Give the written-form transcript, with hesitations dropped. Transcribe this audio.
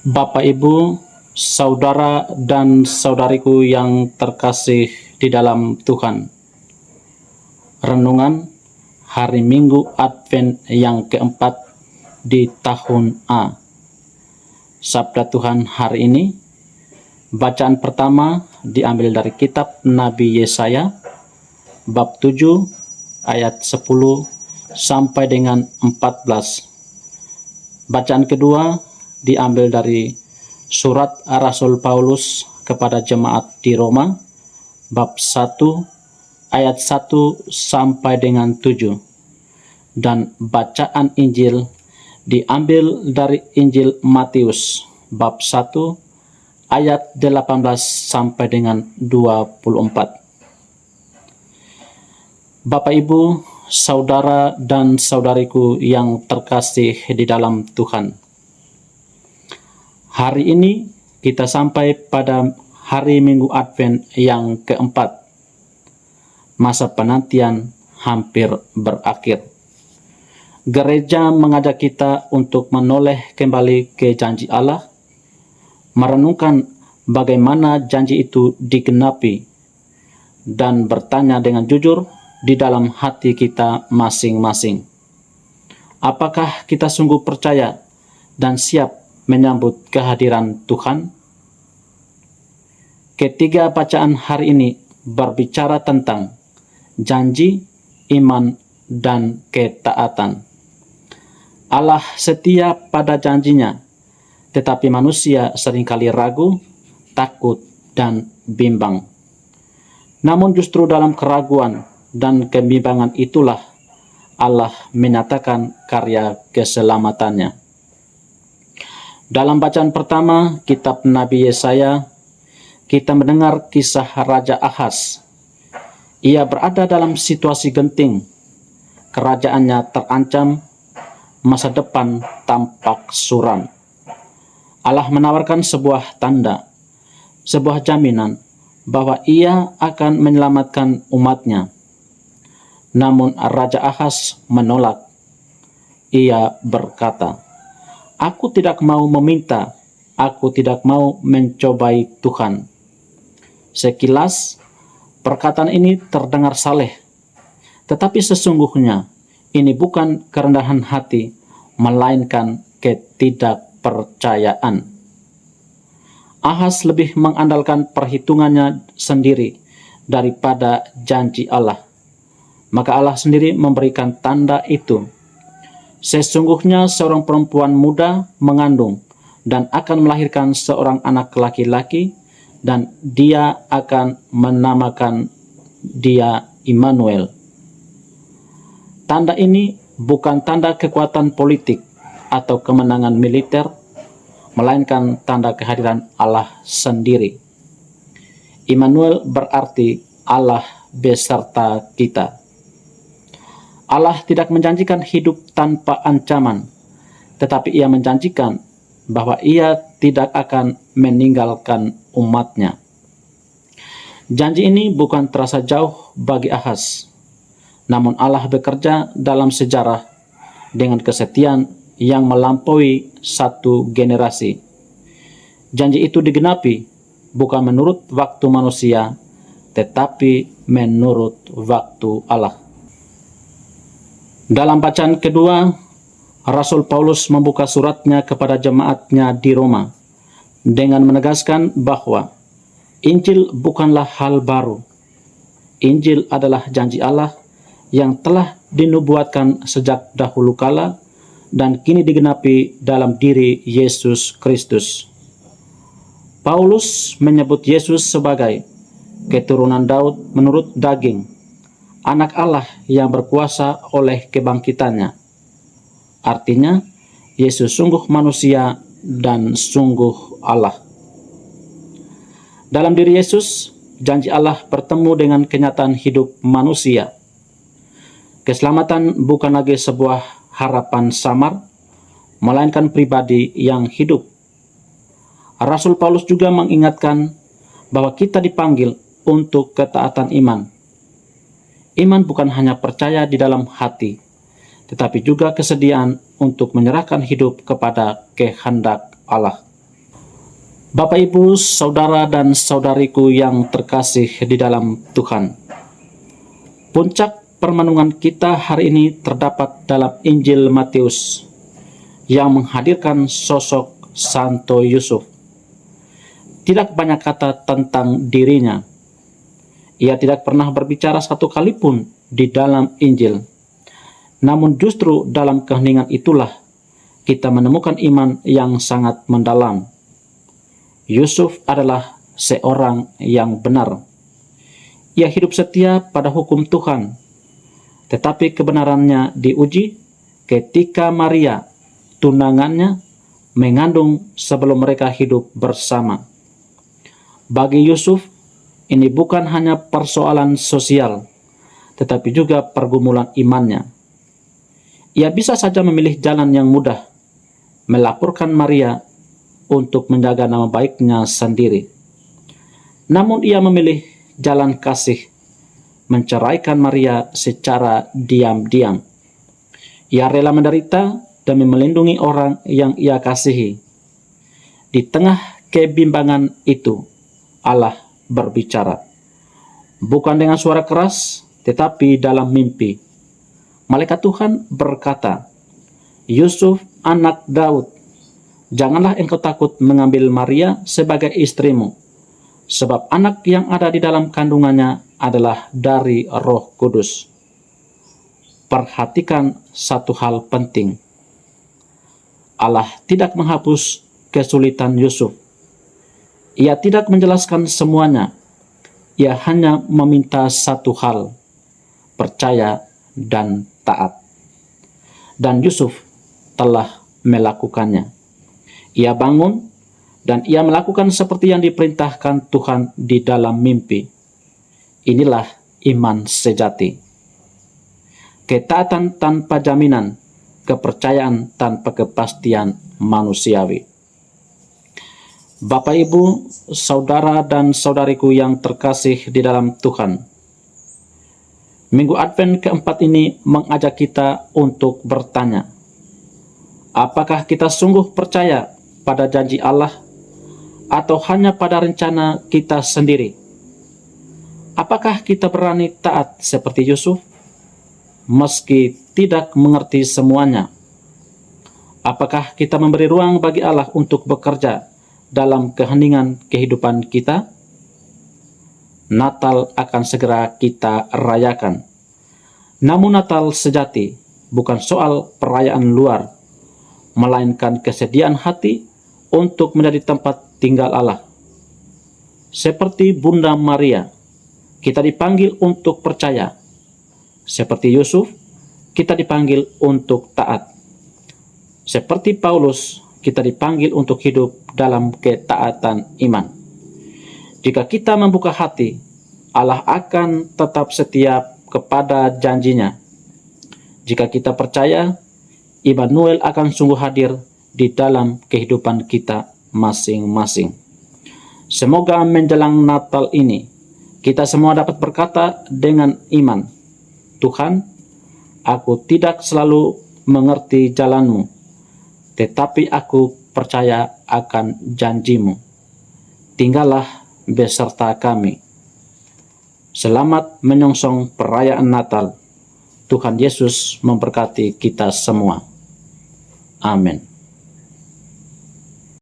Bapak, Ibu, saudara dan saudariku yang terkasih di dalam Tuhan. Renungan hari Minggu Advent yang keempat di tahun A. Sabda Tuhan hari ini, bacaan pertama diambil dari kitab Nabi Yesaya, bab 7, ayat 10 sampai dengan 14. Bacaan kedua diambil dari surat Rasul Paulus kepada jemaat di Roma, bab 1, ayat 1 sampai dengan 7. Dan bacaan Injil diambil dari Injil Matius, bab 1, ayat 18 sampai dengan 24. Bapak, Ibu, saudara dan saudariku yang terkasih di dalam Tuhan. Hari ini kita sampai pada hari Minggu Advent yang keempat. Masa penantian hampir berakhir. Gereja mengajak kita untuk menoleh kembali ke janji Allah, merenungkan bagaimana janji itu digenapi, dan bertanya dengan jujur di dalam hati kita masing-masing. Apakah kita sungguh percaya dan siap menyambut kehadiran Tuhan? Ketiga bacaan hari ini berbicara tentang janji, iman, dan ketaatan. Allah setia pada janjinya, tetapi manusia seringkali ragu, takut, dan bimbang. Namun justru dalam keraguan dan kebimbangan itulah Allah menyatakan karya keselamatannya. Dalam bacaan pertama kitab Nabi Yesaya, kita mendengar kisah Raja Ahaz. Ia berada dalam situasi genting. Kerajaannya terancam, masa depan tampak suram. Allah menawarkan sebuah tanda, sebuah jaminan bahwa ia akan menyelamatkan umatnya. Namun Raja Ahaz menolak. Ia berkata, "Aku tidak mau meminta, aku tidak mau mencobai Tuhan." Sekilas, perkataan ini terdengar saleh. Tetapi sesungguhnya, ini bukan kerendahan hati, melainkan ketidakpercayaan. Ahaz lebih mengandalkan perhitungannya sendiri daripada janji Allah. Maka Allah sendiri memberikan tanda itu. Sesungguhnya seorang perempuan muda mengandung dan akan melahirkan seorang anak laki-laki, dan dia akan menamakan dia Immanuel. Tanda ini bukan tanda kekuatan politik atau kemenangan militer, melainkan tanda kehadiran Allah sendiri. Immanuel berarti Allah beserta kita. Allah tidak menjanjikan hidup tanpa ancaman, tetapi ia menjanjikan bahwa ia tidak akan meninggalkan umatnya. Janji ini bukan terasa jauh bagi Ahaz, namun Allah bekerja dalam sejarah dengan kesetiaan yang melampaui satu generasi. Janji itu digenapi bukan menurut waktu manusia, tetapi menurut waktu Allah. Dalam bacaan kedua, Rasul Paulus membuka suratnya kepada jemaatnya di Roma dengan menegaskan bahwa Injil bukanlah hal baru. Injil adalah janji Allah yang telah dinubuatkan sejak dahulu kala dan kini digenapi dalam diri Yesus Kristus. Paulus menyebut Yesus sebagai keturunan Daud menurut daging, anak Allah yang berkuasa oleh kebangkitannya. Artinya, Yesus sungguh manusia dan sungguh Allah. Dalam diri Yesus, janji Allah bertemu dengan kenyataan hidup manusia. Keselamatan bukan lagi sebuah harapan samar, melainkan pribadi yang hidup. Rasul Paulus juga mengingatkan bahwa kita dipanggil untuk ketaatan iman. Iman bukan hanya percaya di dalam hati, tetapi juga kesediaan untuk menyerahkan hidup kepada kehendak Allah. Bapak, Ibu, saudara dan saudariku yang terkasih di dalam Tuhan. Puncak permenungan kita hari ini terdapat dalam Injil Matius yang menghadirkan sosok Santo Yusuf. Tidak banyak kata tentang dirinya. Ia tidak pernah berbicara satu kali pun di dalam Injil. Namun justru dalam keheningan itulah kita menemukan iman yang sangat mendalam. Yusuf adalah seorang yang benar. Ia hidup setia pada hukum Tuhan, tetapi kebenarannya diuji ketika Maria, tunangannya, mengandung sebelum mereka hidup bersama. Bagi Yusuf, ini bukan hanya persoalan sosial, tetapi juga pergumulan imannya. Ia bisa saja memilih jalan yang mudah, melaporkan Maria untuk menjaga nama baiknya sendiri. Namun ia memilih jalan kasih, menceraikan Maria secara diam-diam. Ia rela menderita demi melindungi orang yang ia kasihi. Di tengah kebimbangan itu, Allah berbicara. Bukan dengan suara keras, tetapi dalam mimpi. Malaikat Tuhan berkata, "Yusuf, anak Daud, janganlah engkau takut mengambil Maria sebagai istrimu, sebab anak yang ada di dalam kandungannya adalah dari Roh Kudus." Perhatikan satu hal penting. Allah tidak menghapus kesulitan Yusuf. Ia tidak menjelaskan semuanya. Ia hanya meminta satu hal, percaya dan taat. Dan Yusuf telah melakukannya. Ia bangun dan ia melakukan seperti yang diperintahkan Tuhan di dalam mimpi. Inilah iman sejati. Ketaatan tanpa jaminan, kepercayaan tanpa kepastian manusiawi. Bapak, Ibu, saudara dan saudariku yang terkasih di dalam Tuhan. Minggu Advent keempat ini mengajak kita untuk bertanya, apakah kita sungguh percaya pada janji Allah atau hanya pada rencana kita sendiri? Apakah kita berani taat seperti Yusuf meski tidak mengerti semuanya? Apakah kita memberi ruang bagi Allah untuk bekerja dalam keheningan kehidupan kita? Natal akan segera kita rayakan. Namun Natal sejati bukan soal perayaan luar, melainkan kesediaan hati untuk menjadi tempat tinggal Allah. Seperti Bunda Maria, kita dipanggil untuk percaya. Seperti Yusuf, kita dipanggil untuk taat. Seperti Paulus, kita dipanggil untuk hidup dalam ketaatan iman. Jika kita membuka hati, Allah akan tetap setia kepada janjinya. Jika kita percaya, Immanuel akan sungguh hadir di dalam kehidupan kita masing-masing. Semoga menjelang Natal ini, kita semua dapat berkata dengan iman, "Tuhan, aku tidak selalu mengerti jalan-Mu, tetapi aku percaya akan janji-Mu. Tinggallah beserta kami." Selamat menyongsong perayaan Natal. Tuhan Yesus memberkati kita semua. Amin.